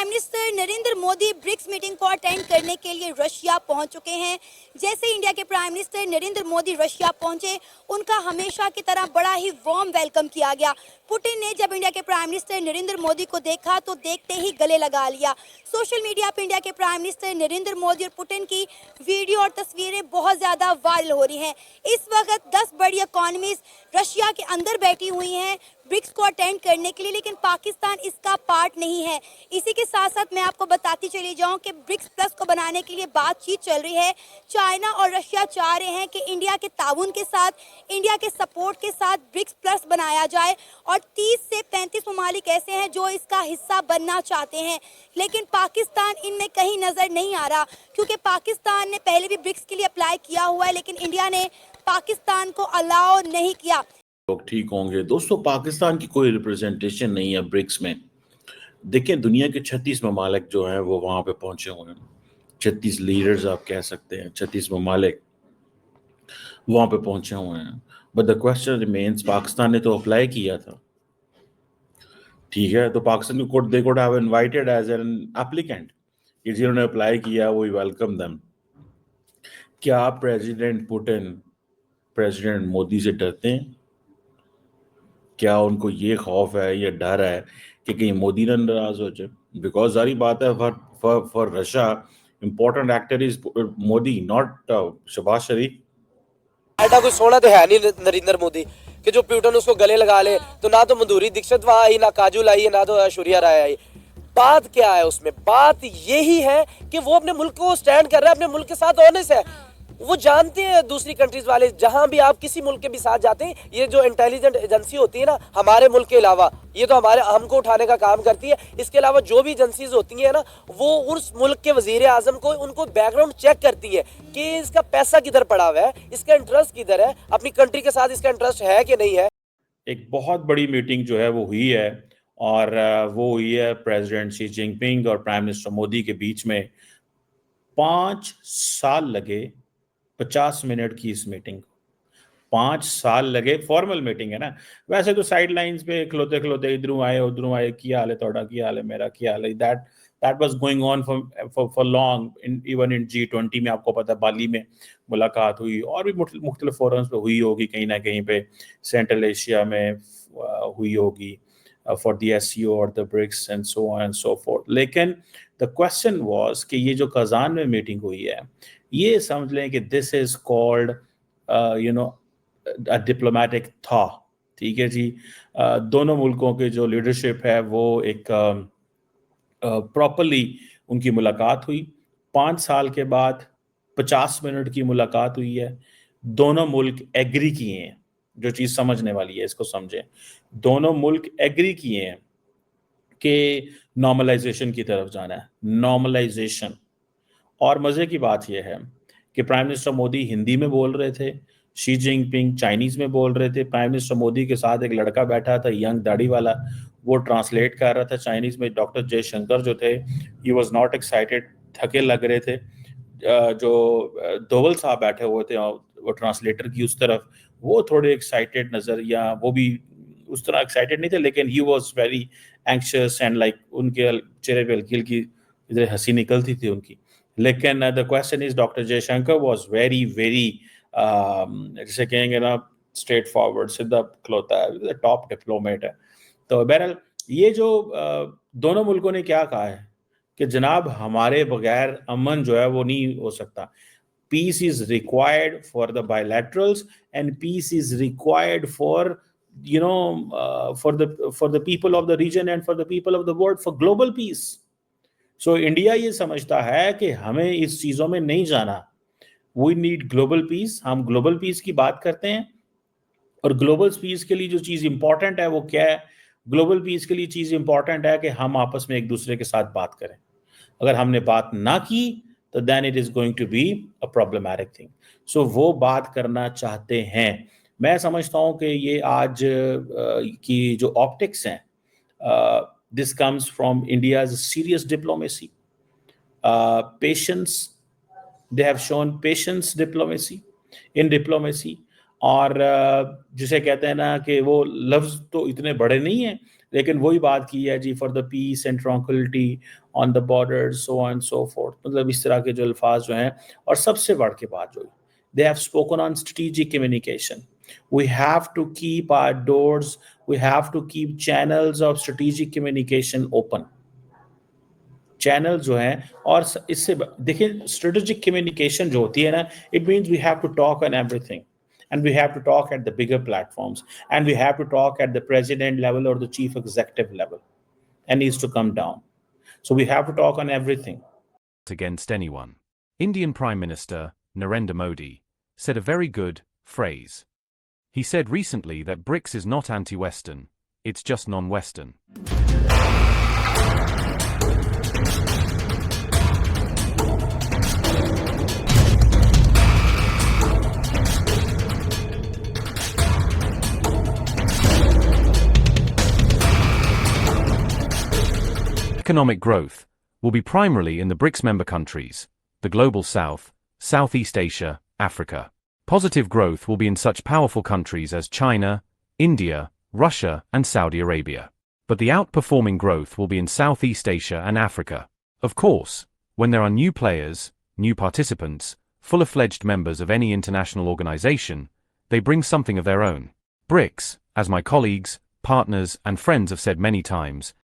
Minister Narendra Modi BRICS meeting को attend करने के लिए रशिया पहुंच चुके हैं। जैसे इंडिया के prime minister Narendra Modi Russia पहुंचे, उनका हमेशा की तरह बड़ा ही वार्म वेलकम किया गया। पुतिन ने जब इंडिया के प्राइम मिनिस्टर नरेंद्र मोदी को देखा तो देखते ही गले लगा लिया। सोशल मीडिया पर इंडिया के प्राइम मिनिस्टर नरेंद्र मोदी और पुतिन की वीडियो और तस्वीरें बहुत ज़्यादा वायरल हो रही हैं। इस वक्त 10 बड़ी इकॉनमीज रशिया के अंदर बैठी हुई हैं ब्रिक्स को अटेंड करने के लिए, लेकिन पाकिस्तान इसका पार्ट नहीं है। इसी के साथ साथ मैं आपको बताती चली जाऊं कि ब्रिक्स प्लस को बनाने के लिए बातचीत चल रही है। चाइना और रशिया चाह रहे हैं कि इंडिया के ताउन के साथ, इंडिया के सपोर्ट के साथ ब्रिक्स प्लस बनाया जाए और 30 से 35 ममालिक ऐसे हैं जो इसका हिस्सा बनना चाहते हैं, लेकिन पाकिस्तान इनमें कहीं नज़र नहीं आ रहा, क्योंकि पाकिस्तान ने पहले भी ब्रिक्स के लिए अप्लाई किया हुआ है, लेकिन इंडिया ने पाकिस्तान को अलाउ नहीं किया। लोग ठीक होंगे। दोस्तों, पाकिस्तान की कोई रिप्रेजेंटेशन नहीं है ब्रिक्स में। देखिए, दुनिया के 36 ममालिक जो हैं वो वहाँ पे पहुंचे हुए हैं। 36 लीडर्स आप कह सकते हैं, 36 ममालिक वहाँ पे पहुंचे हुए हैं। But the question remains, Pakistan ने तो अप्लाई किया था, ठीक है, तो पाकिस्तान को they could have invited as an applicant कि जिन्होंने अप्लाई किया वो वेलकम देम। क्या प्रेसिडेंट पुतिन प्रेसिडेंट मोदी से डरते हैं? क्या उनको ये खौफ है, ये डर है कि कहीं मोदी ना नाराज हो जाए? बिकॉज सारी बात है, for Russia important actor is Modi, not Shahbaz Sharif. ऐसा कोई सोना तो है नहीं नरेंद्र मोदी कि जो पुतिन उसको गले लगा ले। तो ना तो माधुरी दीक्षित वहां आई, ना काजोल आई, ना तो ऐश्वर्या राय आई। बात क्या है उसमें? बात यही है कि वो अपने मुल्क को स्टैंड कर रहा है, अपने मुल्क के साथ ऑनेस्ट है। वो जानते हैं दूसरी कंट्रीज वाले, जहां भी आप किसी मुल्क के भी साथ जाते हैं, ये जो इंटेलिजेंट एजेंसी होती है ना हमारे मुल्क के अलावा, ये तो हमारे हमको उठाने का काम करती है। इसके अलावा जो भी एजेंसीज होती है ना, वो उस मुल्क के वजीर आजम को उनको बैकग्राउंड चेक करती है कि इसका पैसा किधर पड़ा हुआ है, इसका इंटरेस्ट किधर है, अपनी कंट्री के साथ इसका इंटरेस्ट है कि नहीं है। एक बहुत बड़ी मीटिंग जो है वो हुई है, और वो हुई है प्रेसिडेंट शी जिनपिंग और प्राइम मिनिस्टर मोदी के बीच में। 5 साल लगे 50 मिनट की इस मीटिंग को। 5 साल लगे। फॉर्मल मीटिंग है ना, वैसे तो साइड लाइंस पे खलोते खलोते इधरों आए उधरों आए, क्या हाल है थोड़ा, क्या हाल है मेरा, क्या हाल है, that was going on for long. Even in G20 में आपको पता है बाली में मुलाकात हुई, और भी मुख्तलिफ फोरम्स पे हुई होगी, कहीं ना कहीं पे सेंट्रल एशिया में हुई होगी फॉर द SCO और the BRICS and so on and so forth. लेकिन द क्वेश्चन वाज कि ये जो कजान में मीटिंग हुई है, ये समझ लें कि दिस इज कॉल्ड डिप्लोमेटिक था, ठीक है जी। दोनों मुल्कों के जो लीडरशिप है वो एक प्रॉपरली उनकी मुलाकात हुई। 5 साल के बाद 50 मिनट की मुलाकात हुई है। दोनों मुल्क एग्री किए हैं, जो चीज़ समझने वाली है इसको समझें। दोनों मुल्क एग्री किए हैं कि नॉर्मलाइजेशन की तरफ जाना है, नॉर्मलाइजेशन। और मज़े की बात यह है कि प्राइम मिनिस्टर मोदी हिंदी में बोल रहे थे, शी जिनपिंग चाइनीज़ में बोल रहे थे। प्राइम मिनिस्टर मोदी के साथ एक लड़का बैठा था, यंग दाढ़ी वाला, वो ट्रांसलेट कर रहा था चाइनीज़ में। डॉक्टर जयशंकर जो थे, ही वॉज नॉट एक्साइटेड, थके लग रहे थे। जो दोवल साहब बैठे हुए थे वो ट्रांसलेटर की उस तरफ, वो थोड़े एक्साइटेड नज़र, या वो भी उस तरह एक्साइटेड नहीं थे, लेकिन he was very anxious and like उनके चेहरे पे हल्की हल्की इधर हंसी निकलती थी उनकी। लेकिन the question is, doctor Jaishankar was very very जैसे कहेंगे ना, स्ट्रेट फॉरवर्ड, सीधा खलोता है, टॉप डिप्लोमेट है। तो बहरहाल ये जो दोनों मुल्कों ने क्या कहा है कि जनाब हमारे बगैर अमन जो है वो नहीं हो सकता। Peace is required for the bilaterals and peace is required for for the people of the region and for the people of the world, for global peace. So India ये समझता है कि हमें इस चीज़ों में नहीं जाना। We need global peace. हम ग्लोबल पीस की बात करते हैं, और ग्लोबल पीस के लिए जो चीज़ इंपॉर्टेंट है वो क्या है? ग्लोबल पीस के लिए चीज़ इंपॉर्टेंट है कि हम आपस में एक दूसरे के साथ बात करें। अगर हमने बात ना की तो then it is going to be a problematic thing. So वो बात करना चाहते हैं। मैं समझता हूँ कि ये आज की जो ऑप्टिक्स हैं, this comes from India's serious diplomacy, patience. They have shown patience diplomacy in diplomacy, और जिसे कहते हैं ना कि वो लफ्ज तो इतने बड़े नहीं हैं, लेकिन वही बात की है जी, for the peace and tranquillity on the border, so and so forth, मतलब इस तरह के जो अल्फाज जो हैं। और सबसे बढ़ के बात जो they have spoken on strategic communication. We have to keep our doors, we have to keep channels of strategic communication open. Channel जो है, और इससे देखिए स्ट्रेटेजिक कम्युनिकेशन जो होती है ना, it means we have to talk on everything, and we have to talk at the bigger platforms, and we have to talk at the president level or the chief executive level, and needs to come down. So we have to talk on everything. Against anyone. Indian Prime Minister Narendra Modi said a very good phrase. He said recently that BRICS is not anti-Western, it's just non-Western. Economic growth will be primarily in the BRICS member countries, the Global South, Southeast Asia, Africa. Positive growth will be in such powerful countries as China, India, Russia, and Saudi Arabia. But the outperforming growth will be in Southeast Asia and Africa. Of course, when there are new players, new participants, full-fledged members of any international organization, they bring something of their own. BRICS, as my colleagues, partners, and friends have said many times,